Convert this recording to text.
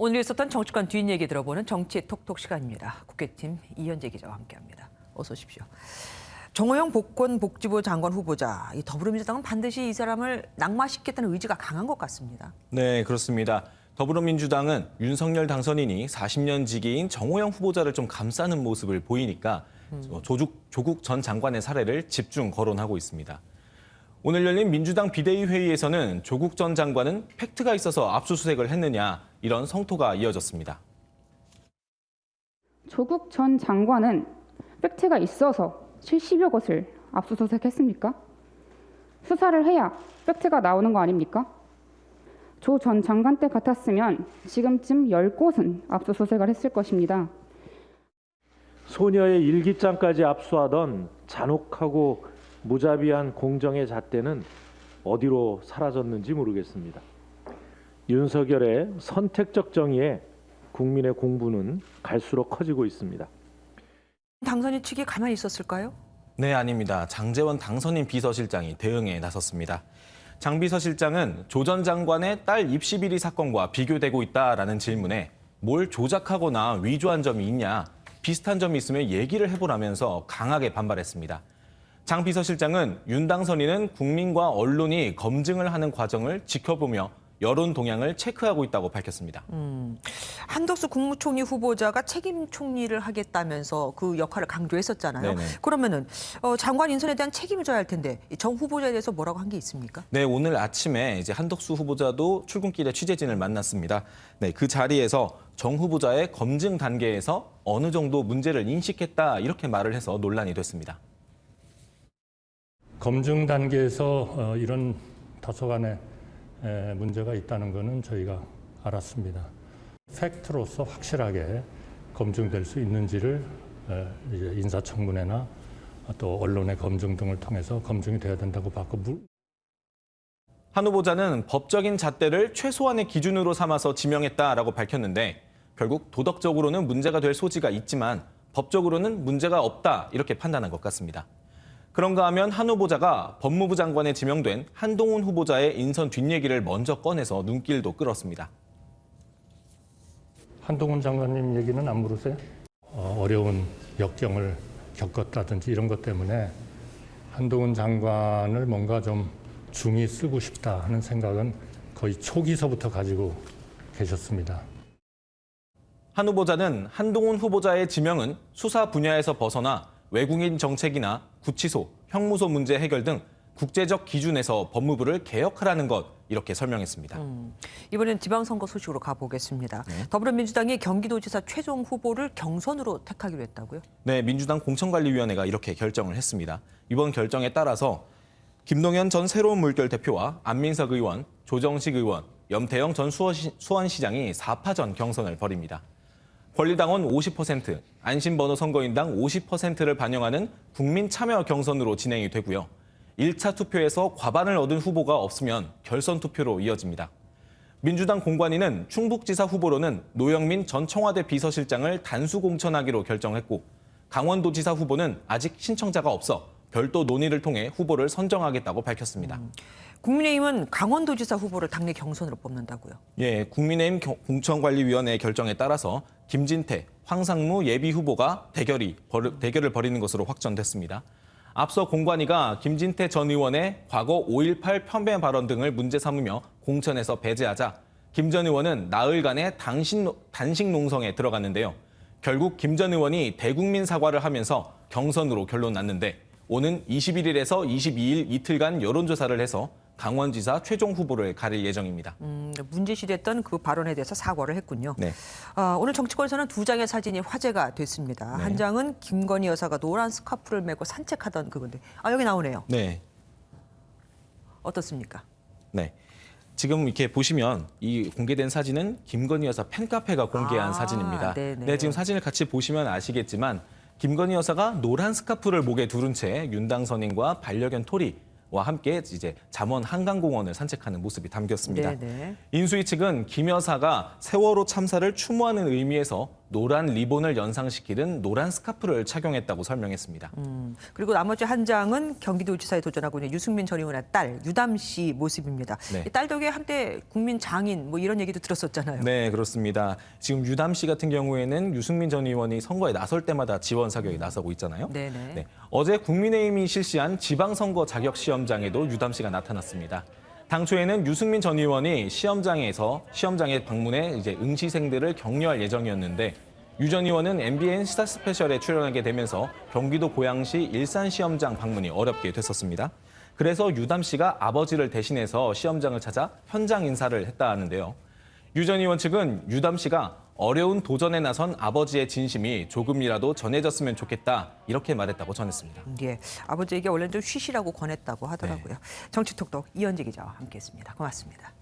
오늘 있었던 정치권 뒷얘기 들어보는 정치 톡톡 시간입니다. 국회팀 이현재 기자와 함께합니다. 어서 오십시오. 정호영 보건복지부 장관 후보자, 이 더불어민주당은 반드시 이 사람을 낙마시키겠다는 의지가 강한 것 같습니다. 네, 그렇습니다. 더불어민주당은 윤석열 당선인이 40년 지기인 정호영 후보자를 좀 감싸는 모습을 보이니까 조국 전 장관의 사례를 집중 거론하고 있습니다. 오늘 열린 민주당 비대위 회의에서는 조국 전 장관은 팩트가 있어서 압수수색을 했느냐, 이런 성토가 이어졌습니다. 조국 전 장관은 팩트가 있어서 70여 곳을 압수수색했습니까? 수사를 해야 팩트가 나오는 거 아닙니까? 조 전 장관 때 같았으면 지금쯤 10곳은 압수수색을 했을 것입니다. 소녀의 일기장까지 압수하던 잔혹하고 무자비한 공정의 잣대는 어디로 사라졌는지 모르겠습니다. 윤석열의 선택적 정의에 국민의 공분은 갈수록 커지고 있습니다. 당선인 측이 가만히 있었을까요? 네, 아닙니다. 장제원 당선인 비서실장이 대응에 나섰습니다. 장 비서실장은 조 전 장관의 딸 입시 비리 사건과 비교되고 있다라는 질문에 뭘 조작하거나 위조한 점이 있냐, 비슷한 점이 있으면 얘기를 해보라면서 강하게 반발했습니다. 장 비서실장은 윤 당선인은 국민과 언론이 검증을 하는 과정을 지켜보며 여론 동향을 체크하고 있다고 밝혔습니다. 한덕수 국무총리 후보자가 책임 총리를 하겠다면서 그 역할을 강조했었잖아요. 네네. 그러면은 장관 인선에 대한 책임을 져야 할 텐데 정 후보자에 대해서 뭐라고 한 게 있습니까? 네, 오늘 아침에 이제 한덕수 후보자도 출근길에 취재진을 만났습니다. 네, 그 자리에서 정 후보자의 검증 단계에서 어느 정도 문제를 인식했다, 이렇게 말을 해서 논란이 됐습니다. 검증 단계에서 이런 다소간의 문제가 있다는 것은 저희가 알았습니다. 팩트로서 확실하게 검증될 수 있는지를 이제 인사청문회나 또 언론의 검증 등을 통해서 검증이 돼야 된다고 봤고, 한 후보자는 법적인 잣대를 최소한의 기준으로 삼아서 지명했다라고 밝혔는데, 결국 도덕적으로는 문제가 될 소지가 있지만 법적으로는 문제가 없다, 이렇게 판단한 것 같습니다. 그런가 하면 한 후보자가 법무부 장관에 지명된 한동훈 후보자의 인선 뒷얘기를 먼저 꺼내서 눈길도 끌었습니다. 한동훈 장관님 얘기는 안 물으세요? 어려운 역경을 겪었다든지 이런 것 때문에 한동훈 장관을 뭔가 좀 중히 쓰고 싶다 하는 생각은 거의 초기서부터 가지고 계셨습니다. 한 후보자는 한동훈 후보자의 지명은 수사 분야에서 벗어나 외국인 정책이나 구치소, 형무소 문제 해결 등 국제적 기준에서 법무부를 개혁하라는 것, 이렇게 설명했습니다. 이번엔 지방선거 소식으로 가보겠습니다. 네. 더불어민주당이 경기도지사 최종 후보를 경선으로 택하기로 했다고요? 네, 민주당 공천관리위원회가 이렇게 결정을 했습니다. 이번 결정에 따라서 김동연 전 새로운 물결 대표와 안민석 의원, 조정식 의원, 염태영 전 수원시장이 4파전 경선을 벌입니다. 권리당원 50%, 안심번호 선거인당 50%를 반영하는 국민 참여 경선으로 진행이 되고요. 1차 투표에서 과반을 얻은 후보가 없으면 결선 투표로 이어집니다. 민주당 공관위는 충북지사 후보로는 노영민 전 청와대 비서실장을 단수 공천하기로 결정했고, 강원도지사 후보는 아직 신청자가 없어 별도 논의를 통해 후보를 선정하겠다고 밝혔습니다. 국민의힘은 강원도지사 후보를 당내 경선으로 뽑는다고요? 예, 국민의힘 공천관리위원회의 결정에 따라서 김진태, 황상무 예비 후보가 대결을 벌이는 것으로 확정됐습니다. 앞서 공관위가 김진태 전 의원의 과거 5.18 편배 발언 등을 문제 삼으며 공천에서 배제하자 김 전 의원은 나흘간의 단식 농성에 들어갔는데요. 결국 김 전 의원이 대국민 사과를 하면서 경선으로 결론 났는데, 오는 21일에서 22일 이틀간 여론조사를 해서 강원지사 최종 후보를 가릴 예정입니다. 문제시됐던 그 발언에 대해서 사과를 했군요. 네. 오늘 정치권에서는 두 장의 사진이 화제가 됐습니다. 네. 한 장은 김건희 여사가 노란 스카프를 메고 산책하던 그건데, 여기 나오네요. 네. 어떻습니까? 네. 지금 이렇게 보시면 이 공개된 사진은 김건희 여사 팬카페가 공개한 사진입니다. 네네. 네, 지금 사진을 같이 보시면 아시겠지만 김건희 여사가 노란 스카프를 목에 두른 채 윤 당선인과 반려견 토리와 함께 이제 잠원 한강공원을 산책하는 모습이 담겼습니다. 네네. 인수위 측은 김 여사가 세월호 참사를 추모하는 의미에서 노란 리본을 연상시키는 노란 스카프를 착용했다고 설명했습니다. 그리고 나머지 한 장은 경기도지사에 도전하고 있는 유승민 전 의원의 딸 유담 씨 모습입니다. 네. 이 딸 덕에 한때 국민 장인 뭐 이런 얘기도 들었었잖아요. 네, 그렇습니다. 지금 유담 씨 같은 경우에는 유승민 전 의원이 선거에 나설 때마다 지원 사격에 나서고 있잖아요. 네네. 네, 어제 국민의힘이 실시한 지방선거 자격 시험장에도 유담 씨가 나타났습니다. 당초에는 유승민 전 의원이 시험장에 방문해 이제 응시생들을 격려할 예정이었는데 유 전 의원은 MBN 시사 스페셜에 출연하게 되면서 경기도 고양시 일산 시험장 방문이 어렵게 됐었습니다. 그래서 유담 씨가 아버지를 대신해서 시험장을 찾아 현장 인사를 했다 하는데요. 유 전 의원 측은 유담 씨가 어려운 도전에 나선 아버지의 진심이 조금이라도 전해졌으면 좋겠다 이렇게 말했다고 전했습니다. 예, 아버지에게 원래는 좀 쉬시라고 권했다고 하더라고요. 정치톡톡 이현지 기자와 함께했습니다. 고맙습니다.